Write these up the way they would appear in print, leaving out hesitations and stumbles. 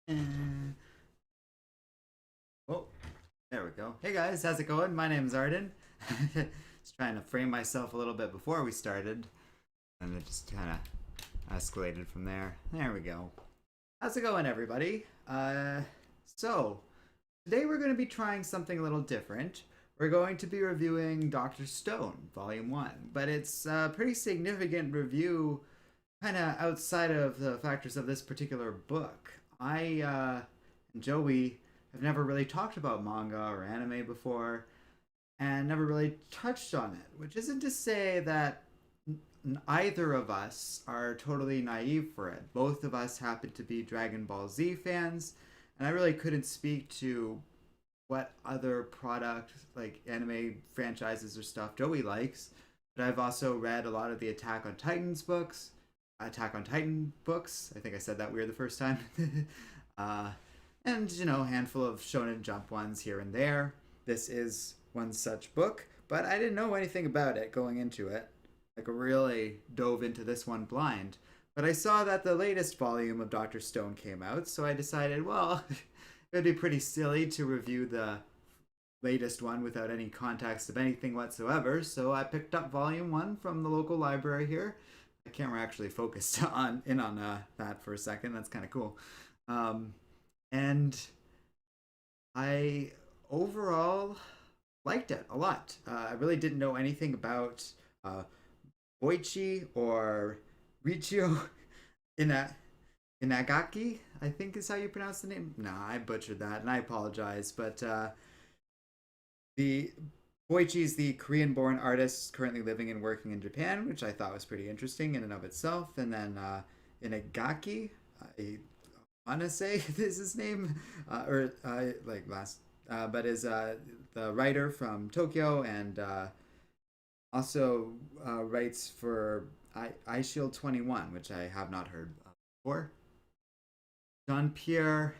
And, oh, there we go. Hey guys, how's it going? My name is Arden. Just trying to frame myself a little bit before we started, and it just kind of escalated from there. There we go. How's it going, everybody? So today we're going to be trying something a little different. We're going to be reviewing Dr. Stone, Volume 1, but it's a pretty significant review, kind of outside of the factors of this particular book. And Joey have never really talked about manga or anime before, and never really touched on it, which isn't to say that either of us are totally naive for it. Both of us happen to be Dragon Ball Z fans, and I really couldn't speak to what other product, like anime franchises or stuff, Joey likes. But I've also read a lot of the Attack on Titan books. I think I said that weird the first time. uh, and, a handful of Shonen Jump ones here and there. This is one such book, but I didn't know anything about it going into it. Like, I really dove into this one blind. But I saw that the latest volume of Dr. Stone came out, so I decided, well, it would be pretty silly to review the latest one without any context of anything whatsoever. So I picked up Volume 1 from the local library here. The camera actually focused on that for a second. That's kind of cool. And I overall liked it a lot. I really didn't know anything about Boichi or Richio Inagaki, I think is how you pronounce the name. Nah, I butchered that, and I apologize. But the Boichi is the Korean-born artist currently living and working in Japan, which I thought was pretty interesting in and of itself. And then Inagaki, I want to say is his name, but is the writer from Tokyo, and also writes for I Shield 21, which I have not heard of before. Jean Pierre.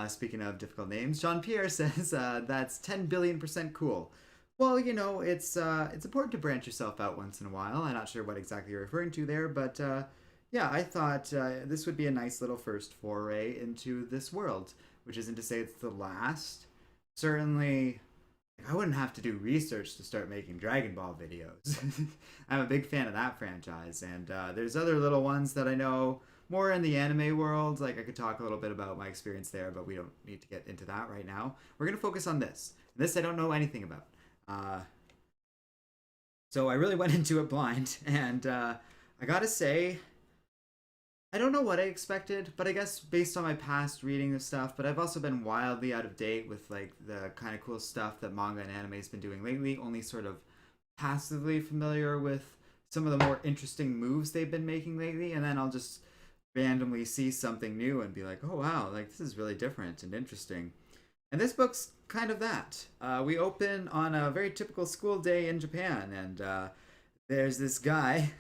Speaking of difficult names, Jean Pierre says that's 10 billion% cool. Well, it's important to branch yourself out once in a while. I'm not sure what exactly you're referring to there, but yeah, I thought this would be a nice little first foray into this world, which isn't to say it's the last. Certainly, I wouldn't have to do research to start making Dragon Ball videos. I'm a big fan of that franchise, and there's other little ones that I know more in the anime world. Like, I could talk a little bit about my experience there, but we don't need to get into that right now. We're going to focus on this. This I don't know anything about. So I really went into it blind, and I gotta say, I don't know what I expected, but I guess based on my past reading of stuff, but I've also been wildly out of date with like the kind of cool stuff that manga and anime has been doing lately, only sort of passively familiar with some of the more interesting moves they've been making lately, and then I'll just randomly see something new and be like, oh wow, like this is really different and interesting. And this book's kind of that. We open on a very typical school day in Japan, and there's this guy.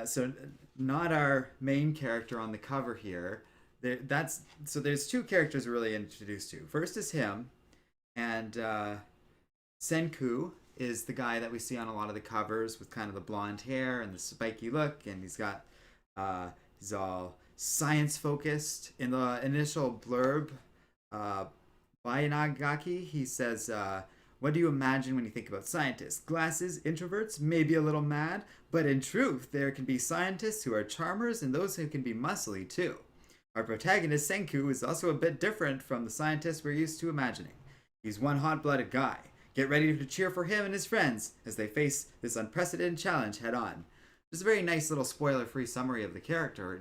So not our main character on the cover here. There's two characters we're really introduced to. First is him, and Senku is the guy that we see on a lot of the covers with kind of the blonde hair and the spiky look, and he's all science focused. In the initial blurb, by Nagaki, he says, what do you imagine when you think about scientists? Glasses, introverts, maybe a little mad, but in truth, there can be scientists who are charmers and those who can be muscly too. Our protagonist, Senku, is also a bit different from the scientists we're used to imagining. He's one hot-blooded guy. Get ready to cheer for him and his friends as they face this unprecedented challenge head on. Just a very nice little spoiler-free summary of the character,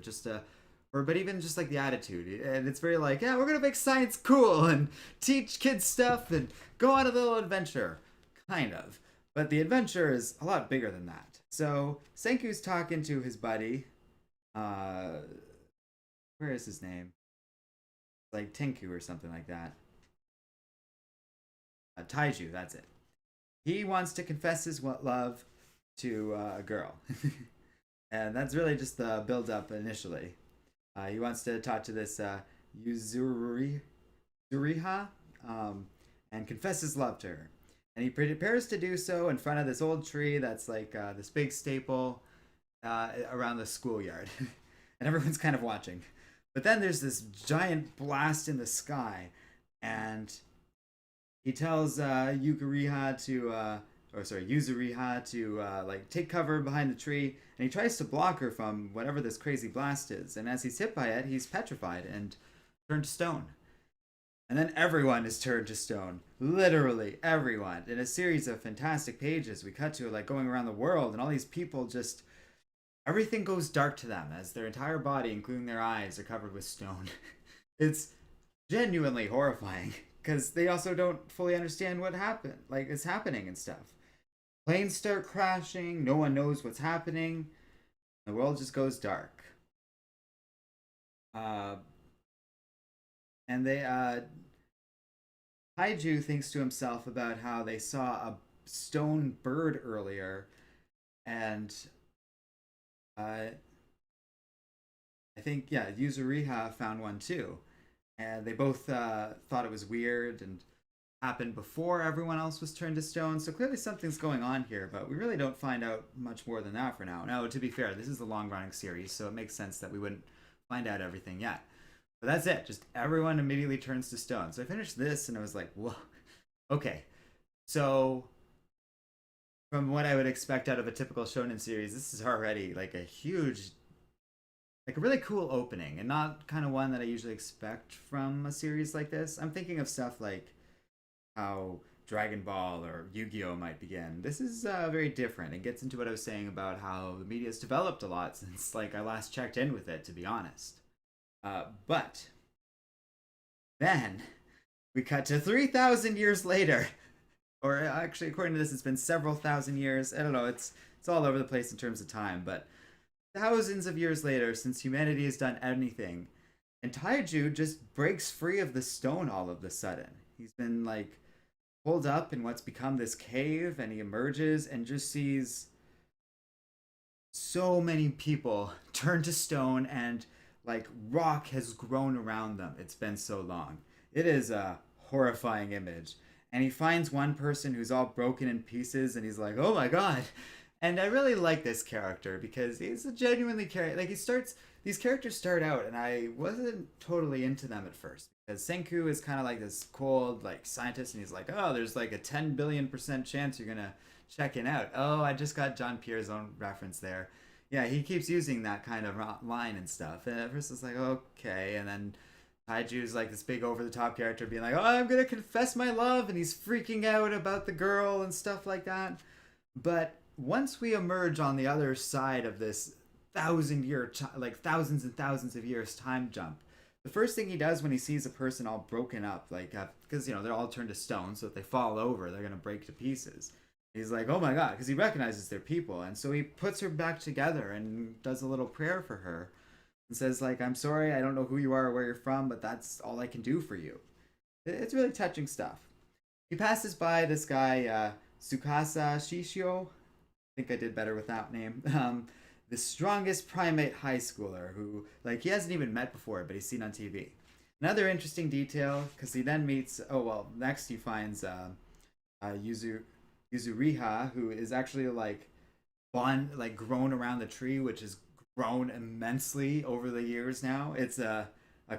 but even just like the attitude. And it's very like, yeah, we're gonna make science cool and teach kids stuff and go on a little adventure. Kind of. But the adventure is a lot bigger than that. So Senku's talking to his buddy. Where is his name? Like Tenku or something like that. Taiju, that's it. He wants to confess his love to a girl. And that's really just the build-up initially. He wants to talk to this Yuzuriha and confess his love to her. And he prepares to do so in front of this old tree that's like this big staple around the schoolyard. And everyone's kind of watching. But then there's this giant blast in the sky, and he tells Yuzuriha to like take cover behind the tree, and he tries to block her from whatever this crazy blast is. And as he's hit by it, he's petrified and turned to stone. And then everyone is turned to stone. Literally everyone. In a series of fantastic pages, we cut to like going around the world, and all these people just everything goes dark to them as their entire body, including their eyes, are covered with stone. It's genuinely horrifying because they also don't fully understand what happened, like is happening and stuff. Planes start crashing. No one knows what's happening. The world just goes dark. Uh, and Taiju thinks to himself about how they saw a stone bird earlier, and I think yeah, Yuzuriha found one too, and they both thought it was weird and happened before everyone else was turned to stone. So clearly something's going on here, but we really don't find out much more than that for now. Now, to be fair, this is a long-running series, so it makes sense that we wouldn't find out everything yet. But that's it. Just everyone immediately turns to stone. So I finished this and I was like, whoa, okay. So from what I would expect out of a typical shonen series, this is already like a huge, like a really cool opening, and not kind of one that I usually expect from a series like this. I'm thinking of stuff like how Dragon Ball or Yu-Gi-Oh might begin. This is very different. It gets into what I was saying about how the media's developed a lot since like I last checked in with it, to be honest. But then we cut to 3,000 years later, or actually, according to this, it's been several thousand years. I don't know. It's all over the place in terms of time, but thousands of years later, since humanity has done anything, and Taiju just breaks free of the stone all of a sudden. He's been like pulled up in what's become this cave, and he emerges and just sees so many people turn to stone, and like rock has grown around them. It's been so long. It is a horrifying image. And he finds one person who's all broken in pieces, and he's like, oh my god. And I really like this character because he's a genuinely character. Like, these characters start out, and I wasn't totally into them at first. Because Senku is kind of like this cold, like, scientist, and he's like, oh, there's like a 10 billion% chance you're gonna check it out. Oh, I just got John Pierre's own reference there. Yeah, he keeps using that kind of line and stuff. And at first it's like, okay. And then Taiju's like this big over the top character being like, oh, I'm going to confess my love. And he's freaking out about the girl and stuff like that. But once we emerge on the other side of this like thousands and thousands of years time jump, the first thing he does when he sees a person all broken up, like, because, they're all turned to stone. So if they fall over, they're going to break to pieces. He's like, oh my god, because he recognizes they're people. And so he puts her back together and does a little prayer for her and says, like, I'm sorry, I don't know who you are or where you're from, but that's all I can do for you. It's really touching stuff. He passes by this guy, Tsukasa Shishio. I think I did better with that name. The strongest primate high schooler who, like, he hasn't even met before, but he's seen on TV. Another interesting detail, because he then meets, next he finds Yuzuriha, who is actually like grown around the tree, which has grown immensely over the years now. It's a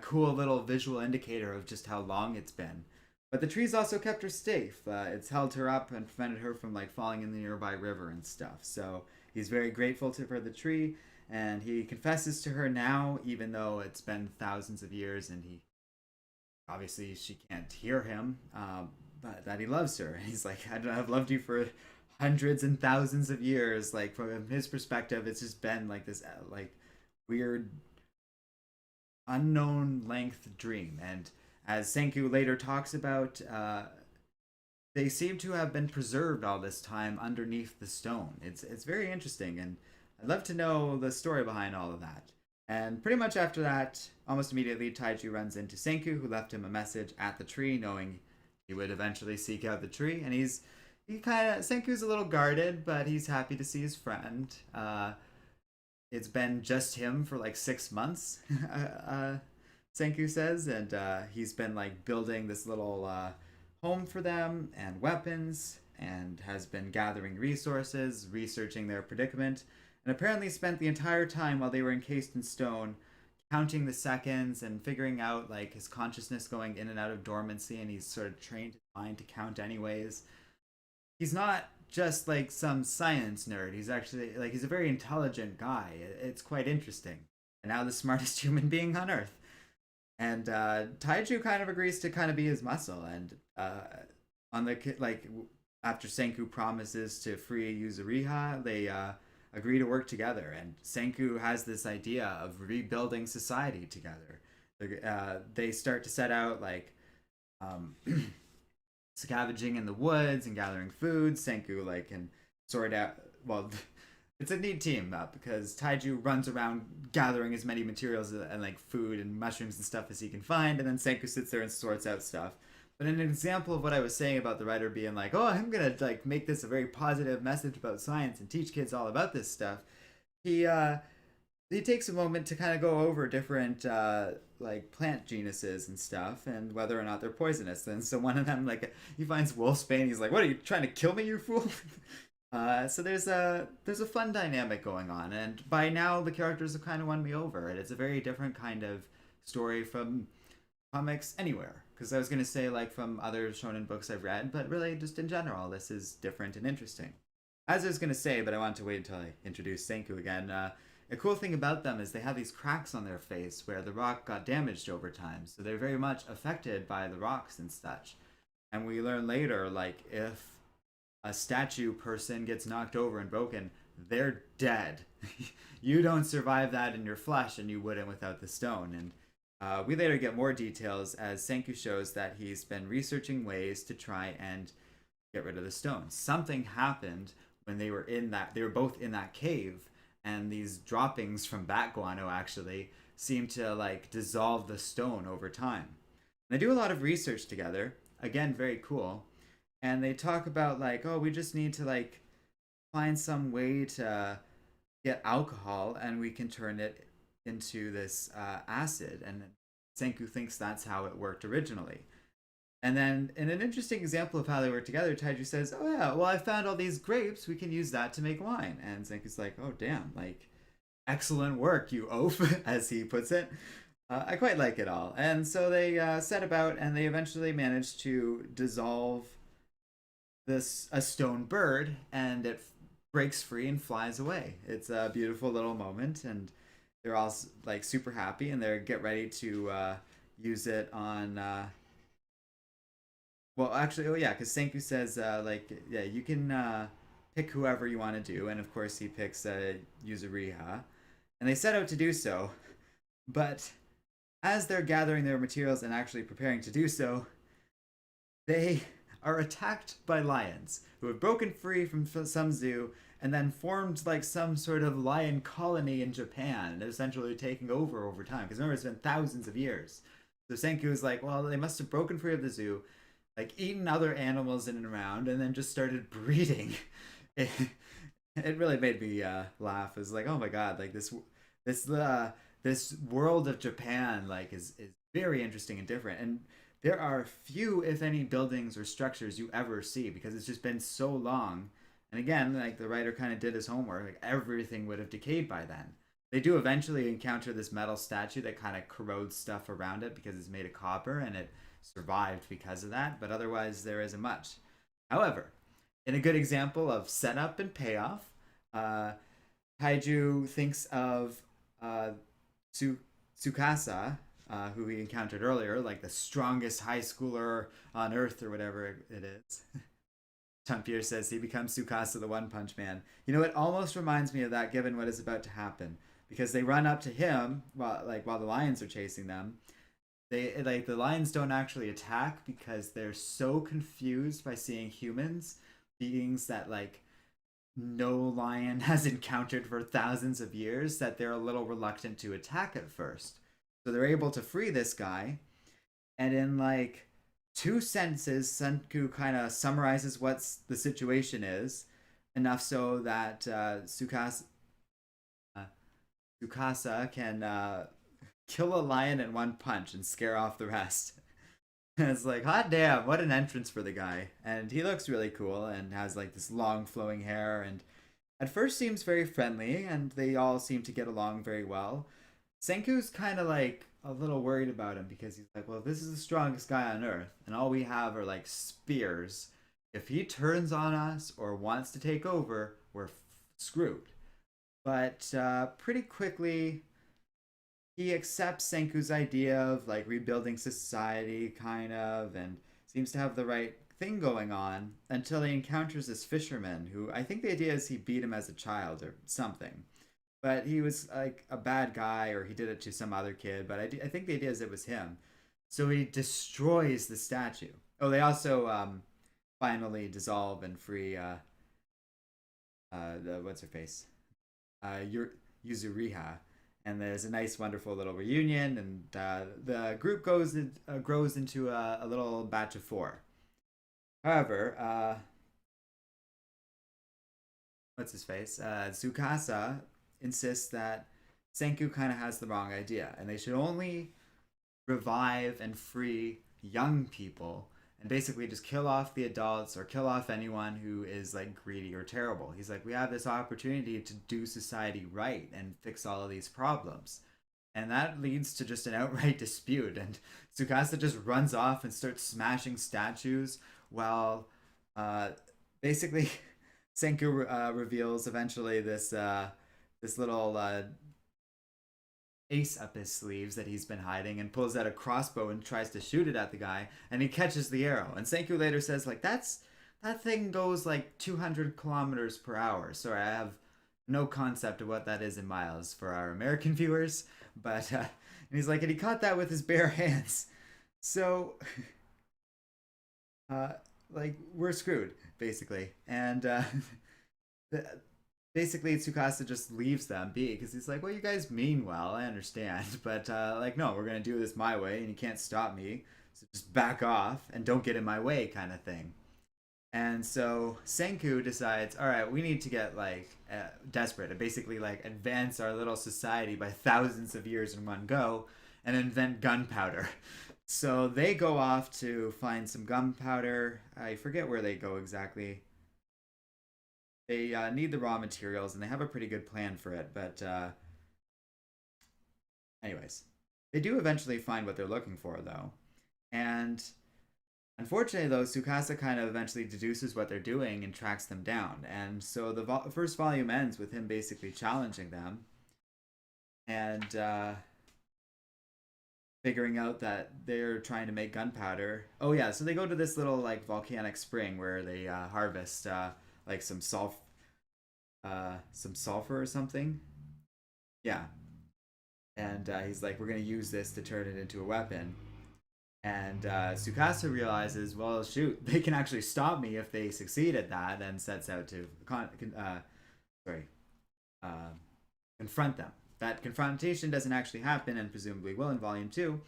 cool little visual indicator of just how long it's been. But the tree's also kept her safe. It's held her up and prevented her from like falling in the nearby river and stuff. So he's very grateful for the tree, and he confesses to her now, even though it's been thousands of years, and obviously she can't hear him. But that he loves her. He's like, I've loved you for hundreds and thousands of years. Like, from his perspective, it's just been like this like weird unknown length dream. And as Senku later talks about, they seem to have been preserved all this time underneath the stone. It's very interesting, and I'd love to know the story behind all of that. And pretty much after that, almost immediately, Taiju runs into Senku, who left him a message at the tree, knowing he would eventually seek out the tree. And Senku's a little guarded, but he's happy to see his friend. It's been just him for like 6 months, Senku says, and he's been like building this little home for them and weapons, and has been gathering resources, researching their predicament, and apparently spent the entire time while they were encased in stone counting the seconds and figuring out like his consciousness going in and out of dormancy, and he's sort of trained his mind to count anyways. He's not just like some science nerd. He's actually like he's a very intelligent guy. It's quite interesting. And now the smartest human being on Earth. And Taiju kind of agrees to kind of be his muscle. And on the like after Senku promises to free Yuzuriha, they agree to work together. And Senku has this idea of rebuilding society together. They start to set out like um, scavenging in the woods and gathering food. Senku like can sort out. Well, it's a neat team up because Taiju runs around gathering as many materials and like food and mushrooms and stuff as he can find, and then Senku sits there and sorts out stuff. But an example of what I was saying about the writer being like, "Oh, I'm gonna like make this a very positive message about science and teach kids all about this stuff," he he takes a moment to kind of go over different like plant genuses and stuff and whether or not they're poisonous. And so one of them like he finds wolfsbane. He's like, "What are you trying to kill me, you fool?" So there's a fun dynamic going on, and by now the characters have kind of won me over, and it's a very different kind of story from comics anywhere. Because I was gonna say like from other shonen books I've read, but really just in general, this is different and interesting. As I was gonna say, but I want to wait until I introduce Senku again. A cool thing about them is they have these cracks on their face where the rock got damaged over time, so they're very much affected by the rocks and such. And we learn later, like if a statue person gets knocked over and broken, they're dead. You don't survive that in your flesh, and you wouldn't without the stone. And we later get more details as Senku shows that he's been researching ways to try and get rid of the stone. Something happened when they were in that. They were both in that cave, and these droppings from bat guano actually seem to like dissolve the stone over time. And they do a lot of research together. Again, very cool. And they talk about like, oh, we just need to like find some way to get alcohol and we can turn it into this acid. And Senku thinks that's how it worked originally. And then in an interesting example of how they work together, Taiju says, "Oh yeah, well I found all these grapes. We can use that to make wine." And Senku's like, "Oh damn, like excellent work, you oaf," as he puts it. I quite like it all. And so they set about and they eventually manage to dissolve this a stone bird, and it breaks free and flies away. It's a beautiful little moment, and they're all like super happy, and they get ready to use it on. Well, actually, oh yeah, because Senku says like yeah, you can pick whoever you want to do, and of course he picks Yuzuriha, and they set out to do so, but as they're gathering their materials and actually preparing to do so, they are attacked by lions who have broken free from some zoo and then formed like some sort of lion colony in Japan and essentially taking over time. Because remember, it's been thousands of years. So Senku is like, well, they must have broken free of the zoo, like eaten other animals in and around, and then just started breeding. It really made me laugh. It was like, oh my god, like this world of Japan like is very interesting and different. And there are few, if any, buildings or structures you ever see because it's just been so long. And again, like the writer kind of did his homework, like everything would have decayed by then. They do eventually encounter this metal statue that kind of corrodes stuff around it because it's made of copper and it survived because of that, but otherwise there isn't much. However, in a good example of setup and payoff, Taiju thinks of Tsukasa, who we encountered earlier, like the strongest high schooler on Earth or whatever it is. Jean-Pierre says he becomes Tsukasa the One Punch Man. You know, it almost reminds me of that given what is about to happen. Because they run up to him while the lions are chasing them. They like the lions don't actually attack because they're so confused by seeing humans, beings that like no lion has encountered for thousands of years, that they're a little reluctant to attack at first. So they're able to free this guy, and in like 2 sentences, Senku kind of summarizes what the situation is, enough so that Tsukasa can kill a lion in one punch and scare off the rest. And it's like, hot damn, what an entrance for the guy. And he looks really cool and has like this long flowing hair, and at first seems very friendly, and they all seem to get along very well. Senku's kind of like a little worried about him because he's like, well, this is the strongest guy on Earth, and all we have are like spears. If he turns on us or wants to take over, we're screwed. But pretty quickly, he accepts Senku's idea of like rebuilding society, kind of, and seems to have the right thing going on until he encounters this fisherman who I think the idea is he beat him as a child or something. But he was like a bad guy or he did it to some other kid. But I think the idea is it was him. So he destroys the statue. Oh, they also finally dissolve and free what's her face? Yuzuriha, and there's a nice, wonderful little reunion, and the group grows into a little batch of four. However, what's his face? Tsukasa insists that Senku kind of has the wrong idea, and they should only revive and free young people and basically just kill off the adults or kill off anyone who is like greedy or terrible. He's like, we have this opportunity to do society right and fix all of these problems. And that leads to just an outright dispute. And Tsukasa just runs off and starts smashing statues while basically Senku reveals eventually this little ace up his sleeves that he's been hiding and pulls out a crossbow and tries to shoot it at the guy, and he catches the arrow. And Senku later says like that thing goes like 200 kilometers per hour. Sorry, I have no concept of what that is in miles for our American viewers, but and he's like, and he caught that with his bare hands. So uh like we're screwed basically. And the, basically Tsukasa just leaves them be because he's like, well, you guys mean well, I understand, but like, no, we're gonna do this my way and you can't stop me, so just back off and don't get in my way, kind of thing. And so Senku decides, all right, we need to get like desperate and basically like advance our little society by thousands of years in one go and invent gunpowder. So they go off to find some gunpowder. I forget where they go exactly. They need the raw materials and they have a pretty good plan for it. But, anyways, they do eventually find what they're looking for, though. And unfortunately, though, Tsukasa kind of eventually deduces what they're doing and tracks them down. And so the first volume ends with him basically challenging them and figuring out that they're trying to make gunpowder. Oh, yeah, so they go to this little like volcanic spring where they harvest like some sulfur or something. Yeah, and he's like, we're gonna use this to turn it into a weapon. And Tsukasa realizes, well, shoot, they can actually stop me if they succeed at that, and sets out to sorry, uh, confront them. That confrontation doesn't actually happen, and presumably will in Volume 2.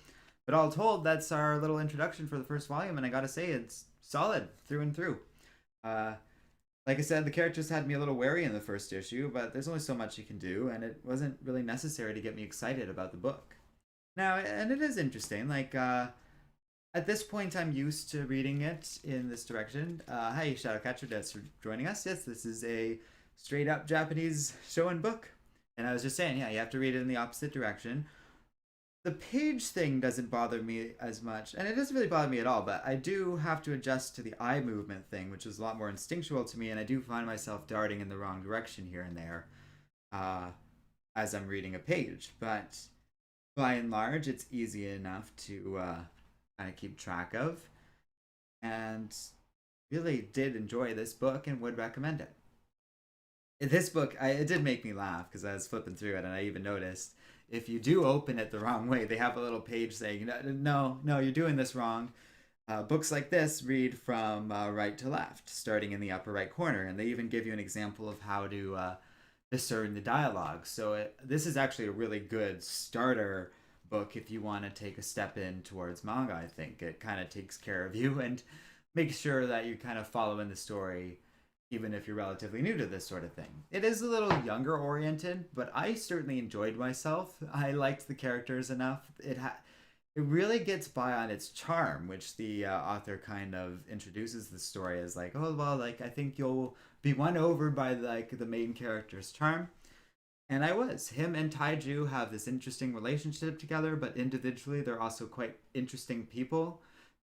But all told, that's our little introduction for the first volume, and I gotta say, it's solid through and through. Uh, like I said, the characters had me a little wary in the first issue, but there's only so much you can do, and it wasn't really necessary to get me excited about the book. Now, and it is interesting, like, at this point, I'm used to reading it in this direction. Hi, Shadowcatcher, thanks for joining us. Yes, this is a straight up Japanese show and book. And I was just saying, yeah, you have to read it in the opposite direction. The page thing doesn't bother me as much, and it doesn't really bother me at all, but I do have to adjust to the eye movement thing, which is a lot more instinctual to me, and I do find myself darting in the wrong direction here and there as I'm reading a page. But by and large, it's easy enough to kind of keep track of, and really did enjoy this book and would recommend it. This book, it did make me laugh because I was flipping through it and I even noticed if you do open it the wrong way, they have a little page saying, no, no, you're doing this wrong. Books like this read from right to left, starting in the upper right corner, and they even give you an example of how to discern the dialogue. So this is actually a really good starter book if you want to take a step in towards manga. I think it kind of takes care of you and makes sure that you kind of follow in the story even if you're relatively new to this sort of thing. It is a little younger oriented, but I certainly enjoyed myself. I liked the characters enough. It really gets by on its charm, which the author kind of introduces the story as like, oh well, like I think you'll be won over by like the main character's charm. And I was. Him and Taiju have this interesting relationship together, but individually they're also quite interesting people.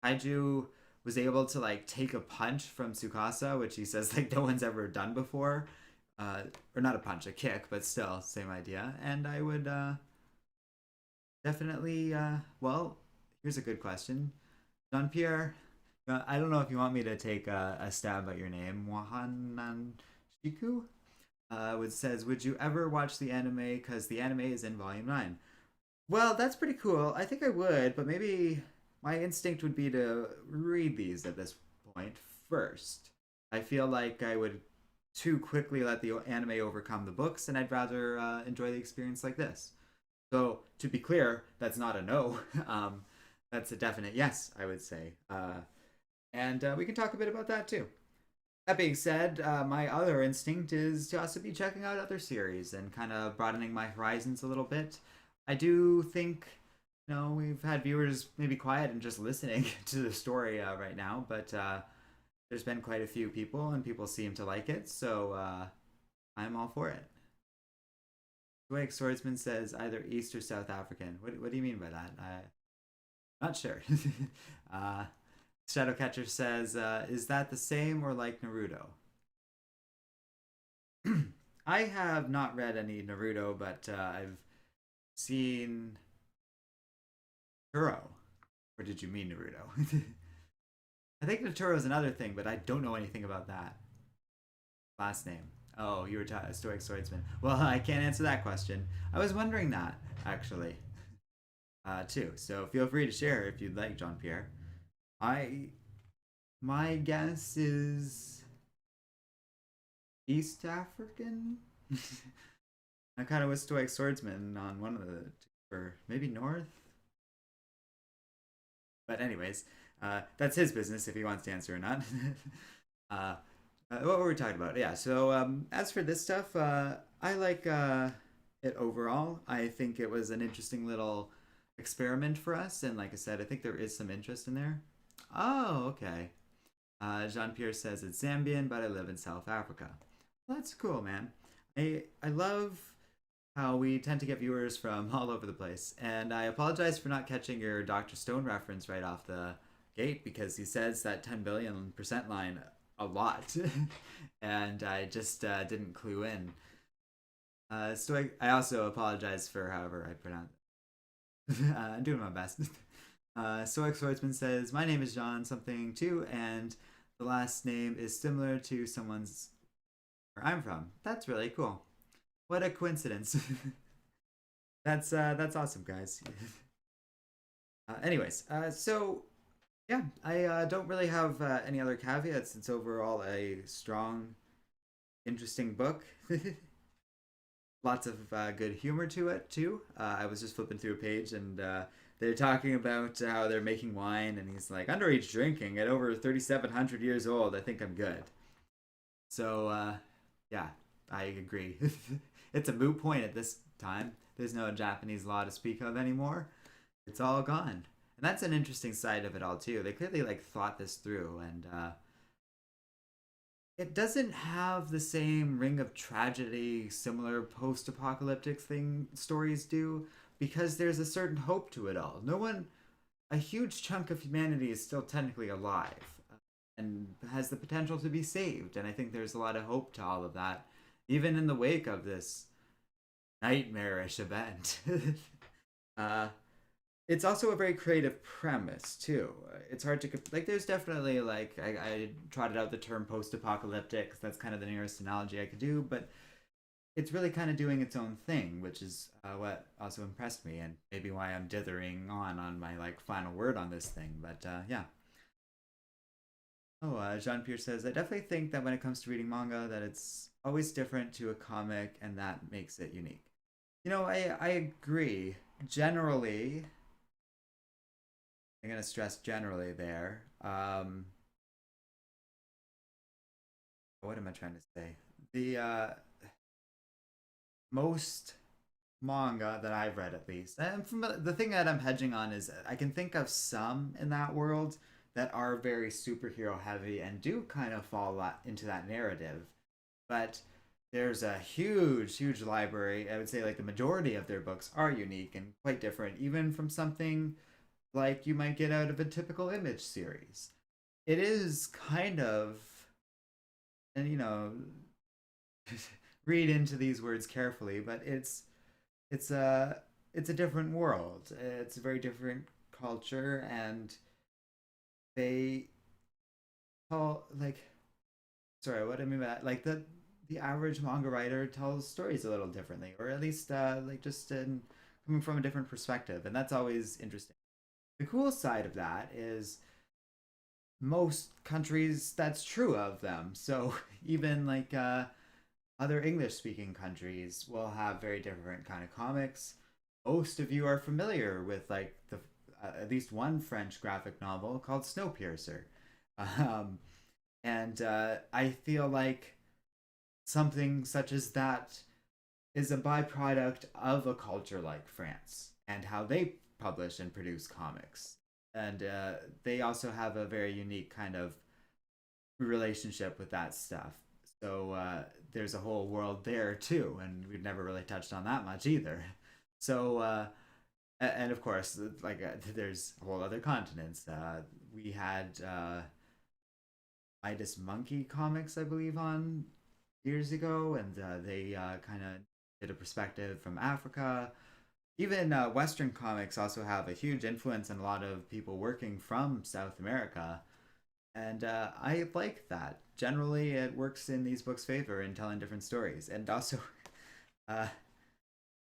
Taiju was able to like take a punch from Tsukasa, which he says like no one's ever done before. Or not a punch, a kick, but still same idea. And I would definitely well, here's a good question. Jean Pierre, I don't know if you want me to take a stab at your name. Wahanan Shiku? Which says, would you ever watch the anime? Because the anime is in volume 9. Well, that's pretty cool. I think I would, but maybe my instinct would be to read these at this point first. I feel like I would too quickly let the anime overcome the books, and I'd rather enjoy the experience like this. So, to be clear, that's not a no. That's a definite yes, I would say. And we can talk a bit about that too. That being said, my other instinct is to also be checking out other series and kind of broadening my horizons a little bit. I do think, we've had viewers maybe quiet and just listening to the story right now, but there's been quite a few people and people seem to like it, so I'm all for it. Wake Swordsman says either East or South African. What do you mean by that? Not sure. Shadowcatcher says, is that the same or like Naruto? I have not read any Naruto, but I've seen Turo. Or did you mean Naruto? I think Naturo is another thing, but I don't know anything about that. Last name. Oh, you were a Stoic Swordsman. Well, I can't answer that question. I was wondering that, actually, too. So feel free to share if you'd like, Jean Pierre. My guess is East African. I kind of was Stoic Swordsman on one of the, or maybe North. But anyways, that's his business if he wants to answer or not. What were we talking about? Yeah. So as for this stuff, I like it overall. I think it was an interesting little experiment for us, and like I said, I think there is some interest in there. Oh, okay. Jean Pierre says it's Zambian, but I live in South Africa. Well, that's cool, man. I love how we tend to get viewers from all over the place, and I apologize for not catching your Doctor Stone reference right off the gate because he says that 10 billion% line a lot, and I just didn't clue in. So I also apologize for however I pronounce it. I'm doing my best. Stoic Swordsman says, my name is John something too, and the last name is similar to someone's where I'm from. That's really cool. What a coincidence. That's awesome, guys. Anyways, so yeah, I don't really have any other caveats. It's overall a strong, interesting book. Lots of good humor to it too. I was just flipping through a page and they're talking about how they're making wine, and he's like, underage drinking at over 3,700 years old. I think I'm good. So yeah, I agree. It's a moot point at this time. There's no Japanese law to speak of anymore. It's all gone, and that's an interesting side of it all too. They clearly like thought this through, and it doesn't have the same ring of tragedy similar post-apocalyptic thing stories do because there's a certain hope to it all. No one, a huge chunk of humanity is still technically alive and has the potential to be saved, and I think there's a lot of hope to all of that, even in the wake of this nightmarish event. uh, it's also a very creative premise too. It's hard to like. There's definitely like I trotted out the term post-apocalyptic because that's kind of the nearest analogy I could do, but it's really kind of doing its own thing, which is what also impressed me, and maybe why I'm dithering on my like final word on this thing. But yeah. Oh, Jean Pierre says I definitely think that when it comes to reading manga, that it's always different to a comic, and that makes it unique. I agree. Generally, I'm gonna stress generally there. What am I trying to say? The most manga that I've read, at least, and from the thing that I'm hedging on is I can think of some in that world that are very superhero heavy and do kind of fall into that narrative, but there's a huge library. I would say like the majority of their books are unique and quite different, even from something like you might get out of a typical image series. It is kind of, and read into these words carefully, but it's a it's a different world. It's a very different culture, and they tell like sorry, what I mean by that, like the average manga writer tells stories a little differently, or at least like just in coming from a different perspective, and that's always interesting. The cool side of that is most countries that's true of them. So even like other English speaking countries will have very different kind of comics. Most of you are familiar with like the at least one French graphic novel called Snowpiercer. Um, and I feel like something such as that is a byproduct of a culture like France and how they publish and produce comics. And they also have a very unique kind of relationship with that stuff. So there's a whole world there too, and we've never really touched on that much either. So and of course, like there's a whole other continents. We had Midas Monkey comics, I believe, on years ago, and they kind of did a perspective from Africa. Even Western comics also have a huge influence on a lot of people working from South America, and I like that. Generally, it works in these books' favor in telling different stories, and also uh,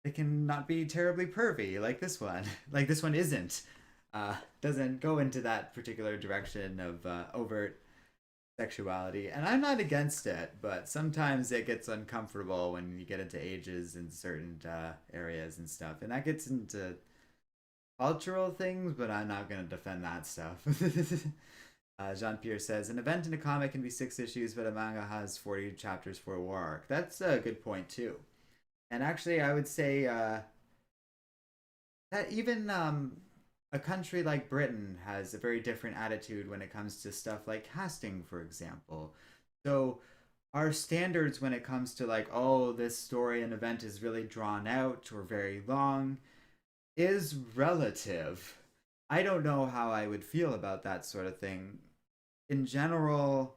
it can not be terribly pervy like this one. Like this one isn't. Doesn't go into that particular direction of overt sexuality, and I'm not against it, but sometimes it gets uncomfortable when you get into ages in certain areas and stuff, and that gets into cultural things, but I'm not going to defend that stuff. Jean Pierre says an event in a comic can be 6 issues, but a manga has 40 chapters for a war arc. That's a good point too. And actually, I would say that even a country like Britain has a very different attitude when it comes to stuff like casting, for example. So our standards when it comes to like, oh, this story and event is really drawn out or very long is relative. I don't know how I would feel about that sort of thing. In general,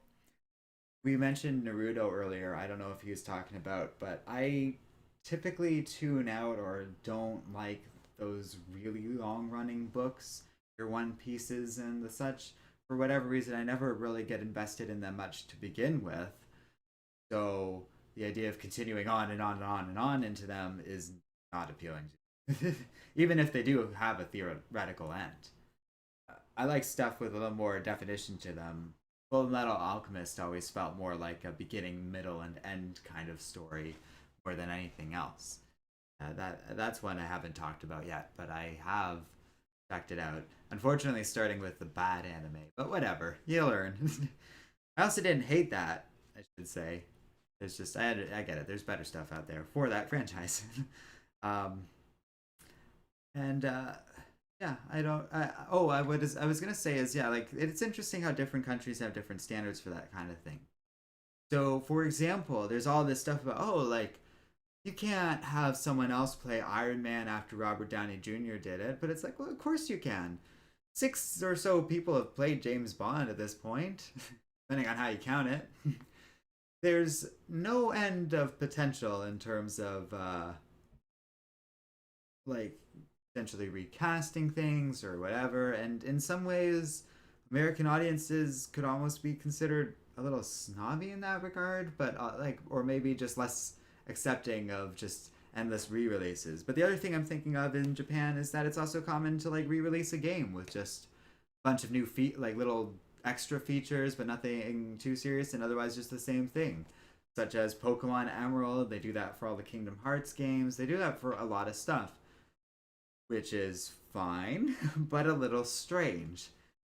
we mentioned Naruto earlier. I don't know if he was talking about, but I typically tune out or don't like those really long running books, your One Pieces and the such. For whatever reason, I never really get invested in them much to begin with. So the idea of continuing on and on and on and on into them is not appealing to me. Even if they do have a theoretical end. I like stuff with a little more definition to them. Full Metal Alchemist always felt more like a beginning, middle, and end kind of story more than anything else. That's one I haven't talked about yet, but I have checked it out. Unfortunately, starting with the bad anime, but whatever, you learn. I also didn't hate that. I should say. It's just I get it. There's better stuff out there for that franchise. um, and yeah, I don't. I was gonna say is yeah, like it's interesting how different countries have different standards for that kind of thing. So, for example, there's all this stuff about oh, like you can't have someone else play Iron Man after Robert Downey Jr. did it, but it's like, well, of course you can. Six or so people have played James Bond at this point, depending on how you count it. There's no end of potential in terms of like potentially recasting things or whatever, and in some ways, American audiences could almost be considered a little snobby in that regard, but like, or maybe just less accepting of just endless re-releases. But the other thing I'm thinking of in Japan is that it's also common to like re-release a game with just a bunch of new like little extra features, but nothing too serious, and otherwise just the same thing. Such as Pokemon Emerald, they do that for all the Kingdom Hearts games. They do that for a lot of stuff, which is fine, but a little strange,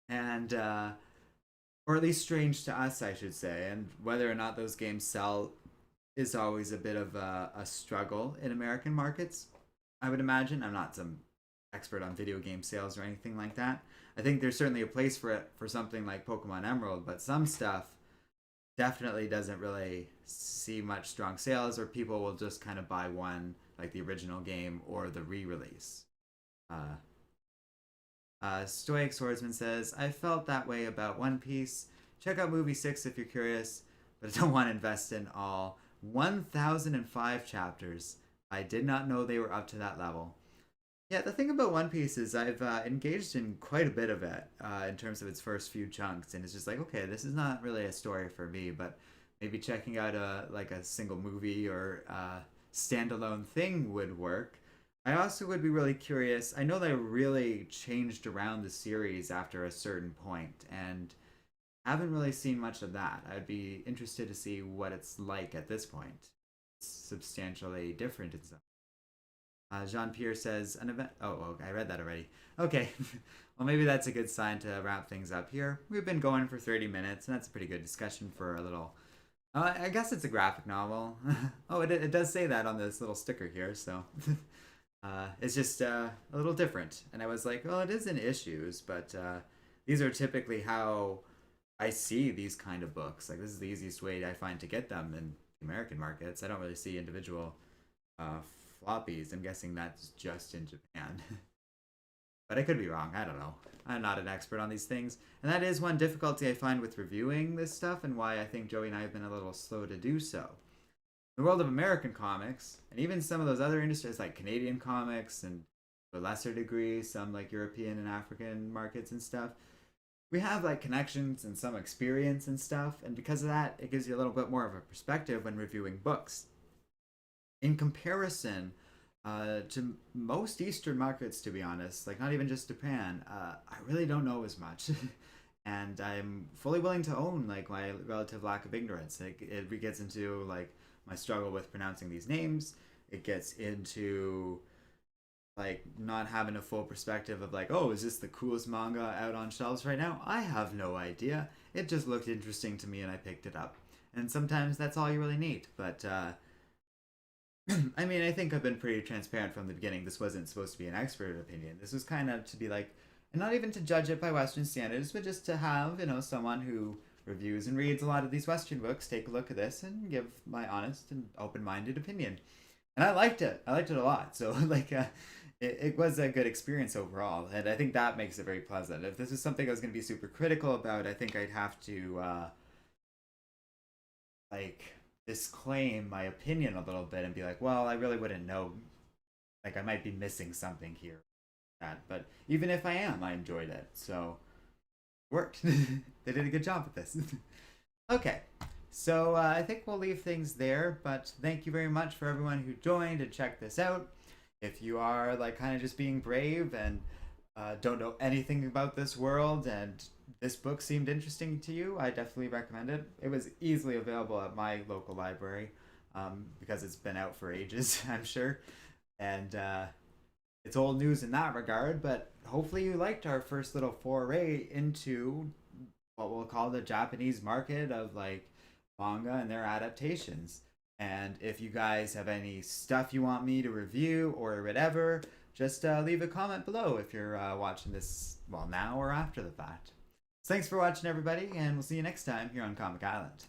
and or at least strange to us, I should say. And whether or not those games sell is always a bit of a struggle in American markets. I would imagine. I'm not some expert on video game sales or anything like that. I think there's certainly a place for it for something like Pokemon Emerald, but some stuff definitely doesn't really see much strong sales, or people will just kind of buy one, like the original game or the re-release. Uh, Stoic Swordsman says, I felt that way about One Piece. Check out movie 6 if you're curious, but I don't want to invest in all 1,005 chapters. I did not know they were up to that level. Yeah, the thing about One Piece is I've engaged in quite a bit of it in terms of its first few chunks, and it's just like, okay, this is not really a story for me, but maybe checking out a single movie or standalone thing would work. I also would be really curious. I know they really changed around the series after a certain point, and haven't really seen much of that. I'd be interested to see what it's like at this point. It's substantially different in some. Jean Pierre says an event. Oh, I read that already. Okay, well maybe that's a good sign to wrap things up here. We've been going for 30 minutes, and that's a pretty good discussion for a little. I guess it's a graphic novel. Oh, it does say that on this little sticker here, so it's just a little different. And I was like, well, it is in issues, but these are typically how I see these kind of books. Like this is the easiest way I find to get them in American markets. I don't really see individual uh, floppies. I'm guessing that's just in Japan. But I could be wrong. I don't know. I'm not an expert on these things. And that is one difficulty I find with reviewing this stuff, and why I think Joey and I have been a little slow to do so. In the world of American comics, and even some of those other industries like Canadian comics, and to a lesser degree, some like European and African markets and stuff, we have like connections and some experience and stuff, and because of that, it gives you a little bit more of a perspective when reviewing books. In comparison to most Eastern markets, to be honest, like not even just Japan, I really don't know as much. And I'm fully willing to own like my relative lack of ignorance. It gets into like my struggle with pronouncing these names. It gets into like not having a full perspective of like, oh, is this the coolest manga out on shelves right now? I have no idea. It just looked interesting to me and I picked it up. And sometimes that's all you really need. But I mean, I think I've been pretty transparent from the beginning. This wasn't supposed to be an expert opinion. This was kind of to be like, and not even to judge it by Western standards, but just to have, someone who reviews and reads a lot of these Western books take a look at this and give my honest and open-minded opinion. And I liked it. I liked it a lot. So, like, it was a good experience overall. And I think that makes it very pleasant. If this is something I was going to be super critical about, I think I'd have to, like disclaim my opinion a little bit and be like, well, I really wouldn't know. Like, I might be missing something here. But even if I am, I enjoyed it. So, it worked. They did a good job with this. Okay. So, I think we'll leave things there. But thank you very much for everyone who joined and checked this out. If you are, like, kind of just being brave and don't know anything about this world and this book seemed interesting to you, I definitely recommend it. It was easily available at my local library because it's been out for ages, I'm sure. And it's old news in that regard, but hopefully you liked our first little foray into what we'll call the Japanese market of like manga and their adaptations. And if you guys have any stuff you want me to review or whatever, just leave a comment below if you're watching this, well, now or after the fact. So thanks for watching, everybody, and we'll see you next time here on Comic Island.